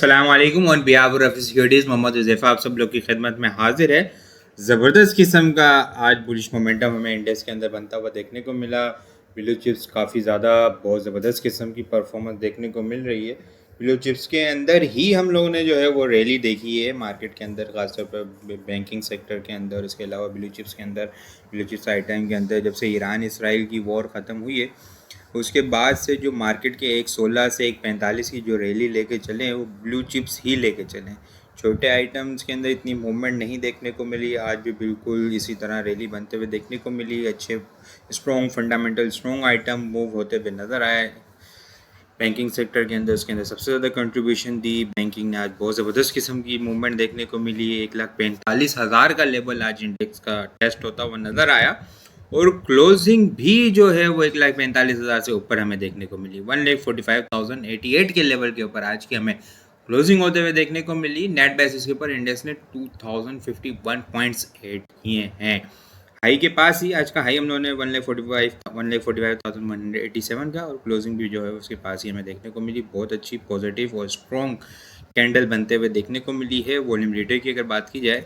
अस्सलाम वालेकुम on behalf of Rafi Securities Mohammad Huzaifa आप सब लोग की खिदमत में हाजिर है। ज़बरदस्त किस्म का आज बुलिश मोमेंटम हमें इंडेक्स के अंदर बनता हुआ देखने को मिला। ब्लू चिप्स काफ़ी ज़्यादा बहुत ज़बरदस्त किस्म की परफॉर्मेंस देखने को मिल रही है। ब्लू चिप्स के अंदर ही हम लोगों ने जो है वो रैली देखी है मार्केट के अंदर, ख़ासतौर पर बैंकिंग सेक्टर के अंदर। इसके अलावा ब्लू चिप्स के अंदर, ब्लू चिप्स आइटम के अंदर जब से ईरान इसराइल की वॉर ख़त्म हुई है उसके बाद से जो मार्केट के एक 16 से एक 45 की जो रैली लेके चले हैं वो ब्लू चिप्स ही लेके चले। छोटे आइटम्स के अंदर इतनी मूवमेंट नहीं देखने को मिली। आज भी बिल्कुल इसी तरह रैली बनते हुए देखने को मिली। अच्छे strong fundamental strong item move होते हुए नज़र आए बैंकिंग सेक्टर के अंदर। उसके अंदर सबसे ज़्यादा कंट्रीब्यूशन दी बैंकिंग ने। आज बहुत ज़बरदस्त किस्म की मूवमेंट देखने को मिली। 1,45,000 का लेवल आज इंडेक्स का टेस्ट होता हुआ नज़र आया और क्लोजिंग भी जो है वो 1,45,000 से ऊपर हमें देखने को मिली। 1,45,088 के लेवल के ऊपर आज की हमें क्लोजिंग होते हुए देखने को मिली। नेट बेसिस के ऊपर इंडेक्स ने 2051 पॉइंट्स ऐड किए हैं। हाई के पास ही आज का हाई हम लोगों ने 1,45,187 का और क्लोजिंग भी जो है उसके पास ही हमें देखने को मिली। बहुत अच्छी पॉजिटिव और स्ट्रॉन्ग कैंडल बनते हुए देखने को मिली है। वॉल्यूम लीडर की अगर बात की जाए,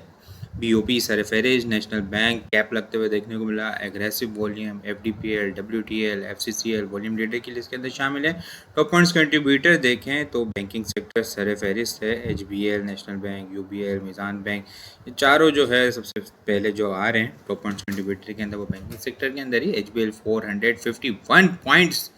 बीओपी, सरफेरेज, नेशनल बैंक कैप लगते हुए देखने को मिला। Aggressive volume, FDPL, WTL, FCCL volume leader की लिस्ट के अंदर शामिल है। टॉप पॉइंट्स कंट्रीब्यूटर देखें तो बैंकिंग सेक्टर सरफेरिस्त है। HBL, National Bank, UBL, Meezan Bank, ये चारों जो है सबसे पहले जो आ रहे हैं टॉप पॉइंट्स कंट्रीब्यूटर के अंदर वो बैंकिंग सेक्टर के अंदर ही। एचबीएल 451 पॉइंट्स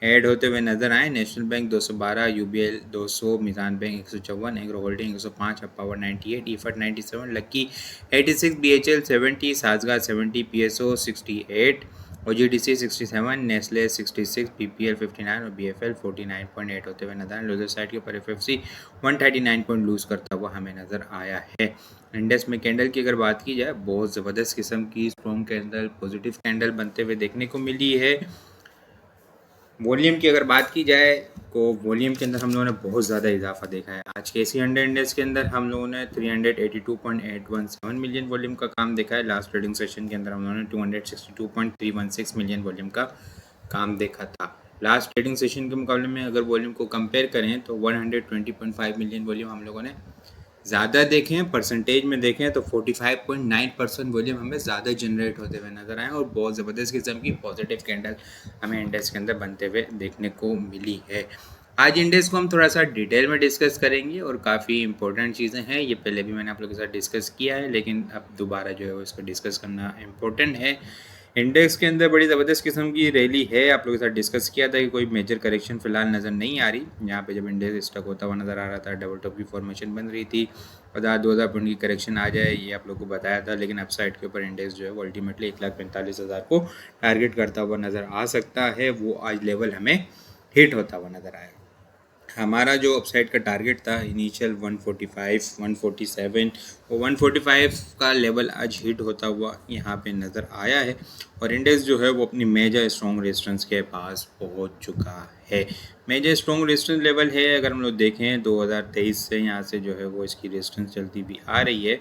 ऐड होते हुए नजर आए। National Bank 212, UBL 200, Meezan Bank 154, agro holding 105, अब पावर 98, ईफट 97, लक्की 86, बीएचएल 70, साजगा 70, पीएसओ 68, ओजीडीसी 67, नेस्ले 66, पीपीएल 59 और बीएफएल 49.8 होते हुए नजर आए। लूजर साइड के ऊपर एफएफसी 139 पॉइंट लूज करता हुआ हमें नजर आया है। इंडेक्स में कैंडल की अगर बात की जाए, बहुत ज़बरदस्त किस्म की स्ट्रॉन्ग कैंडल, पॉजिटिव कैंडल बनते हुए देखने को मिली है। वॉल्यूम की अगर बात की जाए तो वॉल्यूम के अंदर हम लोगों ने बहुत ज़्यादा इजाफा देखा है। आज के AC100 इंडेक्स के अंदर हम लोगों ने 382.817 मिलियन वॉल्यूम का काम देखा है। लास्ट ट्रेडिंग सेशन के अंदर हम लोगों ने 262.316 मिलियन वॉल्यूम का काम देखा था। लास्ट ट्रेडिंग सेशन के मुकाबले में अगर वॉल्यूम को कंपेयर करें तो 120.5 मिलियन वॉल्यूम हम लोगों ने ज़्यादा देखें। परसेंटेज में देखें तो 45.9% वॉल्यूम हमें ज़्यादा जनरेट होते हुए नज़र आए और बहुत ज़बरदस्त किस्म की पॉजिटिव कैंडल हमें इंडेक्स के अंदर बनते हुए देखने को मिली है। आज इंडेक्स को हम थोड़ा सा डिटेल में डिस्कस करेंगे और काफ़ी इंपॉर्टेंट चीज़ें हैं। ये पहले भी मैंने आप लोगों के साथ डिस्कस किया है लेकिन अब दोबारा जो है वो इसको डिस्कस करना इम्पोर्टेंट है। इंडेक्स के अंदर बड़ी ज़बरदस्त किस्म की रैली है। आप लोगों के साथ डिस्कस किया था कि कोई मेजर करेक्शन फ़िलहाल नज़र नहीं आ रही। यहाँ पे जब इंडेक्स स्टक होता हुआ नज़र आ रहा था, डबल टॉप की फॉर्मेशन बन रही थी, 1000-2000 पॉइंट की करेक्शन आ जाए ये आप लोग को बताया था। लेकिन अब साइड के ऊपर इंडेक्स जो है वो अल्टीमेटली 1,45,000 को टारगेट करता हुआ नज़र आ सकता है। वो आज लेवल हमें हिट होता हुआ नज़र आया। हमारा जो अपसाइड का टारगेट था इनिशियल 145, 147 और 145 का लेवल आज हिट होता हुआ यहाँ पे नज़र आया है और इंडेक्स जो है वो अपनी मेजर स्ट्रॉन्ग रेजिस्टेंस के पास पहुँच चुका है। मेजर स्ट्रॉन्ग रेजिस्टेंस लेवल है अगर हम लोग देखें 2023 से यहाँ से जो है वो इसकी रेजिस्टेंस चलती भी आ रही है।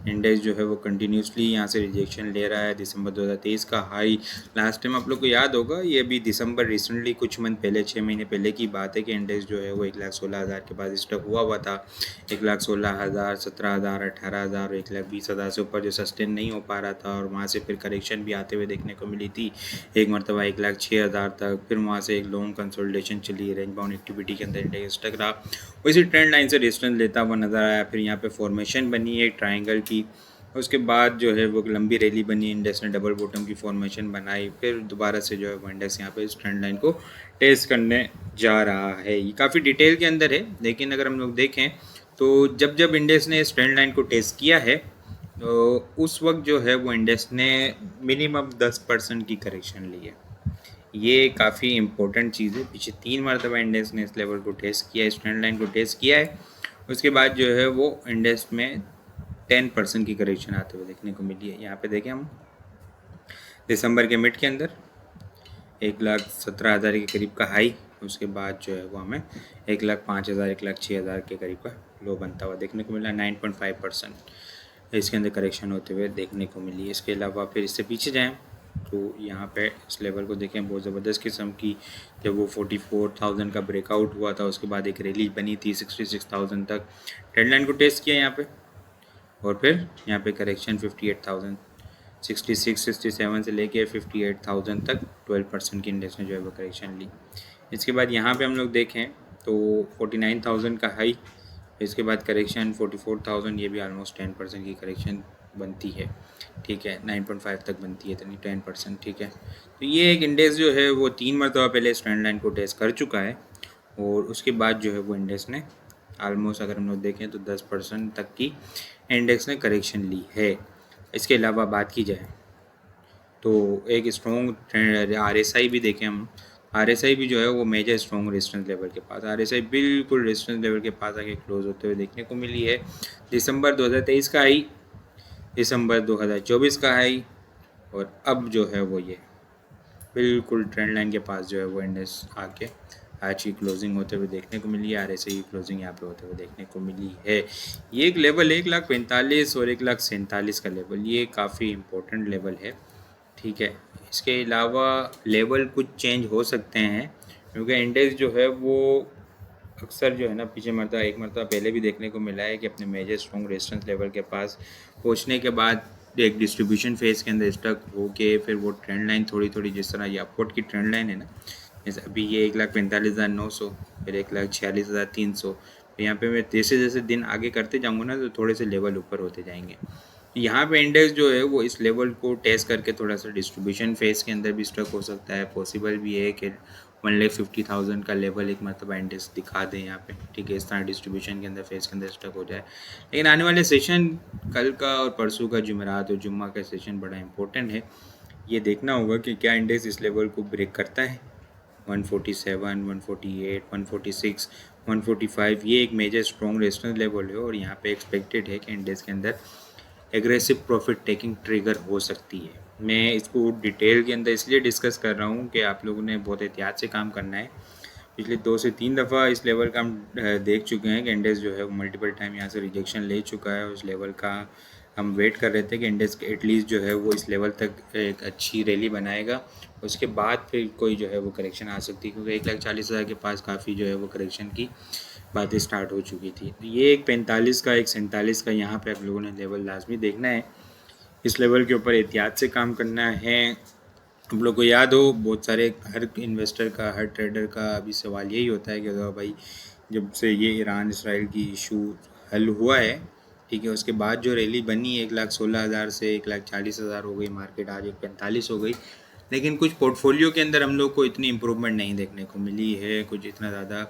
इंडेक्स जो है वो कंटिन्यूसली यहाँ से रिजेक्शन ले रहा है। दिसंबर 2023 का हाई लास्ट टाइम आप लोग को याद होगा, ये भी दिसंबर रिसेंटली कुछ मंथ पहले 6 महीने पहले की बात है कि इंडेक्स जो है वो 1,16,000 के पास स्टक हुआ था। 1,16,000, 17,000, 18,000 और 1,20,000 से ऊपर जो सस्टेन नहीं हो पा रहा था और वहाँ से फिर करेक्शन भी आते हुए देखने को मिली थी। एक मरतबा 1,06,000 तक, फिर वहाँ से एक लॉन्ग कंसोलिडेशन चली, रेंज बाउंड एक्टिविटी के अंदर इंडेक्स स्टक रहा। उसी ट्रेंड लाइन से रेजिस्टेंस लेता हुआ नज़र आया। फिर यहाँ पे फॉर्मेशन बनी है ट्रायंगल की, उसके बाद जो है वो लंबी रैली बनी, इंडेक्स ने डबल बॉटम की फॉर्मेशन बनाई, फिर दोबारा से जो है वो इंडेक्स यहाँ पे इस ट्रेंड लाइन को टेस्ट करने जा रहा है। ये काफ़ी डिटेल के अंदर है लेकिन अगर हम लोग देखें तो जब जब इंडेक्स ने इस ट्रेंड लाइन को टेस्ट किया है तो उस वक्त जो है वो इंडेक्स ने मिनिमम 10% की करेक्शन ली है। ये काफ़ी इंपॉर्टेंट चीज़ है। पीछे 3 मरतबा इंडेक्स ने इस लेवल को टेस्ट किया, इस ट्रेंड लाइन को टेस्ट किया है। उसके बाद जो है वो इंडेक्स में 10% की करेक्शन आते हुए देखने को मिली है। यहाँ पे देखें हम दिसंबर के मिड के अंदर 1,17,000 के करीब का हाई, उसके बाद जो है वो हमें 1,05,000, 1,06,000 के करीब का लो बनता हुआ देखने को मिला। 9.5% इसके अंदर करेक्शन होते हुए देखने को मिली। इसके अलावा फिर इससे पीछे जाएँ तो यहाँ पे इस लेवल को देखें, बहुत ज़बरदस्त किस्म की, जब वो 44,000 का ब्रेकआउट हुआ था उसके बाद एक रैली बनी थी 66,000 तक, ट्रेंड लाइन को टेस्ट किया यहाँ पे, और फिर यहाँ पे करेक्शन 58,000, 66 67 से लेके 58,000 तक 12% की इंडेक्स ने जो है वो करेक्शन ली। इसके बाद यहाँ पे हम लोग देखें तो 49,000 का हाई, इसके बाद करेक्शन 44,000, ये भी ऑलमोस्ट 10% की करेक्शन बनती है, ठीक है, 9.5 तक बनती है, यानी 10%, ठीक है। तो ये एक इंडेक्स जो है वो 3 मरतबा पहले इस ट्रेंड लाइन को टेस्ट कर चुका है, और उसके बाद जो है वो इंडेक्स ने ऑलमोस्ट, अगर हम लोग देखें तो 10% तक की इंडेक्स ने करेक्शन ली है। इसके अलावा बात की जाए तो एक स्ट्रॉन्ग RSI भी देखें हम, RSI भी जो है वो मेजर स्ट्रॉन्ग रेजिस्टेंस लेवल के पास, RSI बिल्कुल रेजिस्टेंस लेवल के पास आके क्लोज होते हुए देखने को मिली है। दिसंबर 2023 का हाई, दिसंबर 2024 का हाई, और अब जो है वो ये बिल्कुल ट्रेंड लाइन के पास जो है वो इंडेक्स आके आज की क्लोजिंग होते हुए देखने को मिली है। RSI की क्लोजिंग यहाँ पे होते हुए देखने को मिली है। ये एक लेवल 1,45,000 और 1,47,000 का लेवल, ये काफ़ी इम्पोर्टेंट लेवल है, ठीक है। इसके अलावा लेवल कुछ चेंज हो सकते हैं, क्योंकि इंडेक्स जो है वो अक्सर जो है ना पीछे एक मरतबा पहले भी देखने को मिला है कि अपने मेजर स्ट्रॉन्ग रेजिस्टेंस लेवल के पास पहुंचने के बाद एक डिस्ट्रीब्यूशन फेज के अंदर स्टक होके फिर वो ट्रेंड लाइन थोड़ी थोड़ी, जिस तरह ये अपवर्ड की ट्रेंड लाइन है ना, जैसे अभी ये 1,45,900, फिर 1,46,300, तो यहाँ पे मैं जैसे जैसे दिन आगे करते जाऊँगा ना तो थोड़े से लेवल ऊपर होते जाएंगे। यहाँ पे इंडेक्स जो है वो इस लेवल को टेस्ट करके थोड़ा सा डिस्ट्रीब्यूशन फेज के अंदर भी स्टक हो सकता है, पॉसिबल भी है कि 1,50,000 का लेवल एक मरतबा इंडेक्स दिखा दें यहाँ पे, ठीक है, इस तरह डिस्ट्रीब्यूशन के अंदर फेज के अंदर स्टक हो जाए। लेकिन आने वाले सेशन कल का और परसों का जुमेरात और जुम्मा का सेशन बड़ा इंपॉर्टेंट है, ये देखना होगा कि क्या इंडेक्स इस लेवल को ब्रेक करता है। 147, 148, 146, 145, ये एक मेजर स्ट्रॉन्ग रेजिस्टेंस लेवल है, और यहाँ पे एक्सपेक्टेड है कि इंडेक्स के अंदर एग्रेसिव प्रॉफिट टेकिंग ट्रिगर हो सकती है। मैं इसको डिटेल के अंदर इसलिए डिस्कस कर रहा हूँ कि आप लोगों ने बहुत एहतियात से काम करना है। पिछले 2 से 3 दफ़ा इस लेवल का हम देख चुके हैं कि इंडेक्स जो है वो मल्टीपल टाइम यहाँ से रिजेक्शन ले चुका है। उस लेवल का हम वेट कर रहे थे कि इंडेक्स एटलीस्ट जो है वो इस लेवल तक एक अच्छी रैली बनाएगा, उसके बाद फिर कोई जो है वो करेक्शन आ सकती है, क्योंकि 1,40,000 के पास काफ़ी जो है वो करेक्शन की बातें स्टार्ट हो चुकी थी। तो ये एक 45 का, एक 47 का, यहाँ पे आप लोगों ने लेवल लाजमी देखना है, इस लेवल के ऊपर एहतियात से काम करना है। हम लोग को याद हो, बहुत सारे हर इन्वेस्टर का, हर ट्रेडर का अभी सवाल यही होता है कि भाई जब से ये ईरान इसराइल की इशू हल हुआ है, ठीक है, उसके बाद जो रैली बनी 1,16,000 से 1,40,000 हो गई मार्केट, आज 1,45 हो गई, लेकिन कुछ पोर्टफोलियो के अंदर हम लोग को इतनी इम्प्रूवमेंट नहीं देखने को मिली है, कुछ इतना ज़्यादा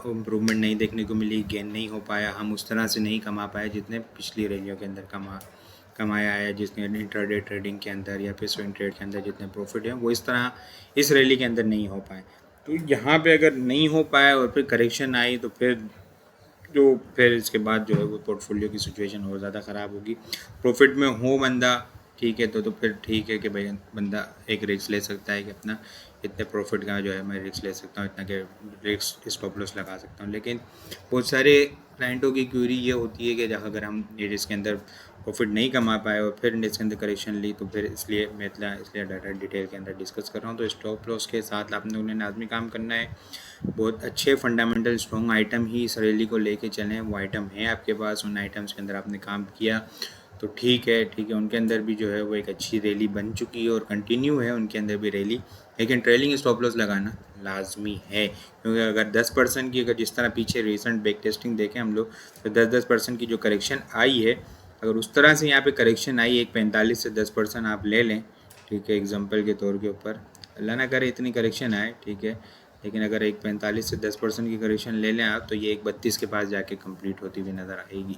इम्प्रूवमेंट नहीं देखने को मिली, गेन नहीं हो पाया, हम उस तरह से नहीं कमा पाए जितने पिछली रैलियों के अंदर कमाया है, जिसने इंट्राडे ट्रेडिंग के अंदर या फिर स्विंग ट्रेड के अंदर जितने प्रॉफिट हैं वो इस तरह इस रैली के अंदर नहीं हो पाए। तो यहाँ पे अगर नहीं हो पाया और फिर करेक्शन आई तो फिर इसके बाद जो है वो पोर्टफोलियो की सिचुएशन और ज़्यादा ख़राब होगी। प्रॉफिट में हो बंदा, ठीक है, तो फिर ठीक है कि भाई बंदा एक रिस्क ले सकता है कि अपना इतने प्रॉफिट का जो है मैं रिस्क ले सकता हूँ, इतना के रिस्क स्टॉप लॉस लगा सकता हूँ। लेकिन बहुत सारे क्लाइंटों की क्यूरी ये होती है कि अगर हम ये रिस्क के अंदर प्रॉफिट नहीं कमा पाए और फिर इंडेक्स के अंदर करेक्शन ली, तो फिर इसलिए मैं इसलिए डाटा डिटेल के अंदर डिस्कस कर रहा हूँ। तो स्टॉप लॉस के साथ आपने उन्हें लाजमी काम करना है, बहुत अच्छे फंडामेंटल स्ट्रॉन्ग आइटम ही इस रैली को लेके चलें, वो आइटम हैं आपके पास, उन आइटम्स के अंदर आपने काम किया तो ठीक है, उनके अंदर भी जो है वो एक अच्छी रैली बन चुकी है और कंटिन्यू है उनके अंदर भी रैली, लेकिन ट्रेलिंग स्टॉप लॉस लगाना लाजमी है, क्योंकि अगर 10% की, अगर जिस तरह पीछे रिसेंट बैक टेस्टिंग देखें हम लोग, तो 10% की जो करेक्शन आई है, अगर उस तरह से यहाँ पे करेक्शन आई 1,45 से 10% आप ले लें, ठीक है, एग्जांपल के तौर के ऊपर, अल्लाह ना करे इतनी करेक्शन आए, ठीक है, लेकिन अगर 1,45 से 10% की करेक्शन ले लें आप, तो ये 1,32 के पास जाके कंप्लीट होती हुई नज़र आएगी,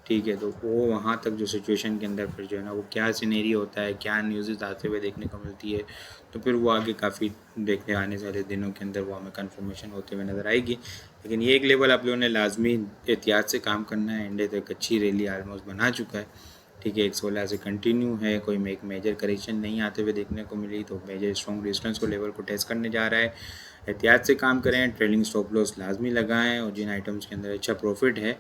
ठीक है। तो वो वहाँ तक जो सिचुएशन के अंदर फिर जो है ना वो क्या सिनेरी होता है, क्या न्यूज़ आते हुए देखने को मिलती है, तो फिर वो आगे काफ़ी देखने आने वाले दिनों के अंदर वो हमें कन्फर्मेशन होते हुए नज़र आएगी। लेकिन ये एक लेवल आप लोगों ने लाजमी एहतियात से काम करना है। इंडिया तो एक अच्छी रैली आलमोस्ट बना चुका है, ठीक है, 116 से कंटिन्यू है, कोई एक मेजर करेक्शन नहीं आते हुए देखने को मिली, तो मेजर स्ट्रॉन्ग रेजिस्टेंस को लेवल को टेस्ट करने जा रहा है। एहतियात से काम करें, ट्रेलिंग स्टॉप लॉस लाजमी लगाएं, और जिन आइटम्स के अंदर अच्छा प्रॉफिट है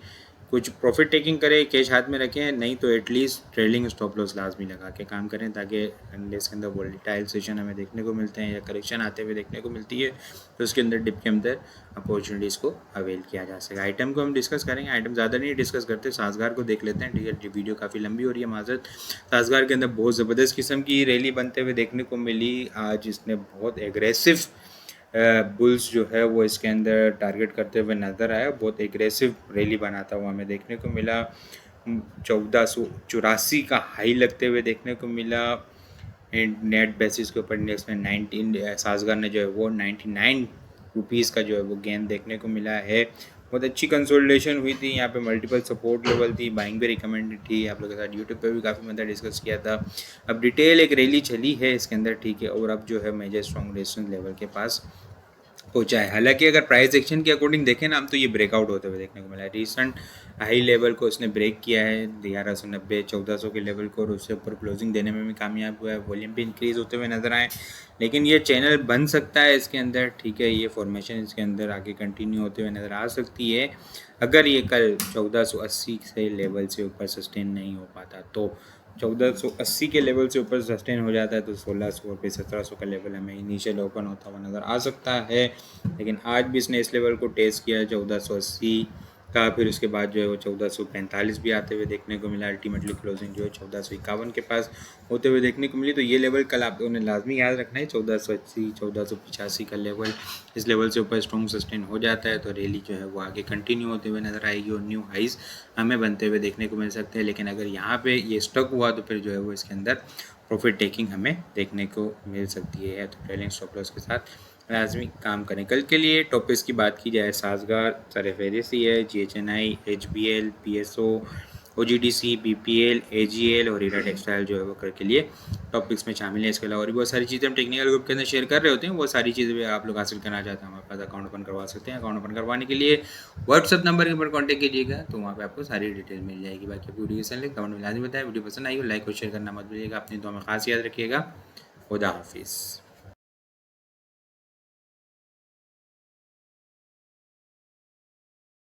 कुछ प्रॉफिट टेकिंग करें, कैश हाथ में रखें, नहीं तो एटलीस्ट ट्रेलिंग स्टॉप लॉस लाजमी लगा के काम करें, ताकि अनलेस के अंदर वोलेटाइल सेशन हमें देखने को मिलते हैं या करेक्शन आते हुए देखने को मिलती है, तो उसके अंदर डिप के अंदर अपॉर्चुनिटीज़ को अवेल किया जा सके। आइटम को हम डिस्कस करेंगे, आइटम ज़्यादा नहीं डिस्कस करते, साजगार को देख लेते हैं, ठीक है। वीडियो काफ़ी लंबी हो रही है, माजरत। साजगार के अंदर बहुत ज़बरदस्त किस्म की रैली बनते हुए देखने को मिली। आज इसने बहुत एग्रेसिव बुल्स जो है वो इसके अंदर टारगेट करते हुए नज़र आया, बहुत एग्रेसिव रैली बनाता हुआ हमें देखने को मिला। 1484 का हाई लगते हुए देखने को मिला। नेट बेसिस के ऊपर इंडेक्स में 19 साजगार ने जो है वो 99 रुपीज़ का जो है वो गेन देखने को मिला है। बहुत अच्छी कंसोलिडेशन हुई थी, यहाँ पे मल्टीपल सपोर्ट लेवल थी, बाइंग भी रिकमेंडेड थी। आप लोगों के साथ यूट्यूब पे भी काफ़ी मतलब डिस्कस किया था। अब डिटेल एक रैली चली है इसके अंदर, ठीक है, और अब जो है मेजर स्ट्रॉन्ग रेजिस्टेंस लेवल के पास पहुंचा है। हालांकि अगर प्राइस एक्शन के अकॉर्डिंग देखें ना हम, तो ये ब्रेकआउट होते हुए देखने को मिला है। रिसेंट हाई लेवल को इसने ब्रेक किया है 1190 1400 के लेवल को, और उससे ऊपर क्लोजिंग देने में भी कामयाब हुआ है। वॉल्यूम भी इंक्रीज़ होते हुए नजर आए, लेकिन ये चैनल बन सकता है इसके अंदर, ठीक है। ये फॉर्मेशन इसके अंदर आगे कंटिन्यू होते हुए नज़र आ सकती है अगर ये कल 1480 से लेवल से ऊपर सस्टेन नहीं हो पाता। तो 1480 के लेवल से ऊपर सस्टेन हो जाता है तो 1600 रुपये 1700 का लेवल हमें इनिशियल ओपन होता हुआ नज़र आ सकता है। लेकिन आज भी इसने इस लेवल को टेस्ट किया 1480 का, फिर उसके बाद जो है वो 1445 भी आते हुए देखने को मिला। अल्टीमेटली क्लोजिंग जो है 1451 के पास होते हुए देखने को मिली। तो ये लेवल कल आप लोगों ने लाजमी याद रखना है, 1480 1485 का लेवल। इस लेवल से ऊपर स्ट्रॉन्ग सस्टेन हो जाता है तो रैली जो है वो आगे कंटिन्यू होते हुए नज़र आएगी और न्यू हाइज हमें बनते हुए देखने को मिल सकते हैं। लेकिन अगर यहाँ पे ये स्टक हुआ तो फिर जो है वो इसके अंदर प्रॉफिट टेकिंग हमें देखने को मिल सकती है। तो ट्रेलिंग स्टॉप लॉस के साथ लाजमी काम करें। कल के लिए टॉपिक्स की बात की जाए, साजगार सरफहरिस्त ही है, GHNI, HBL, PSO, OGDC, BPL, AGL और हीरा टेक्सटाइल जो है वो कल के लिए टॉपिक्स में शामिल है। इसके अलावा और भी बहुत सारी चीज़ें हम टेक्निकल ग्रुप के अंदर शेयर कर रहे होते हैं, वो सारी चीज़ें भी आप लोग हासिल करना चाहते हैं हमारे पास अकाउंट ओपन करवा सकते हैं। अकाउंट ओपन करवाने के लिए व्हाट्सअप नंबर के ऊपर कॉन्टैक्ट कीजिएगा, तो वहाँ पे आपको सारी डिटेल मिल जाएगी। बाकी आपको वीडियो कैसा लगे कमेंट में लाजमी बताएं। वीडियो पसंद आई हो लाइक और शेयर करना मत भूलिएगा। अपनी दुआ में खास याद रखिएगा। खुदा हाफिज़।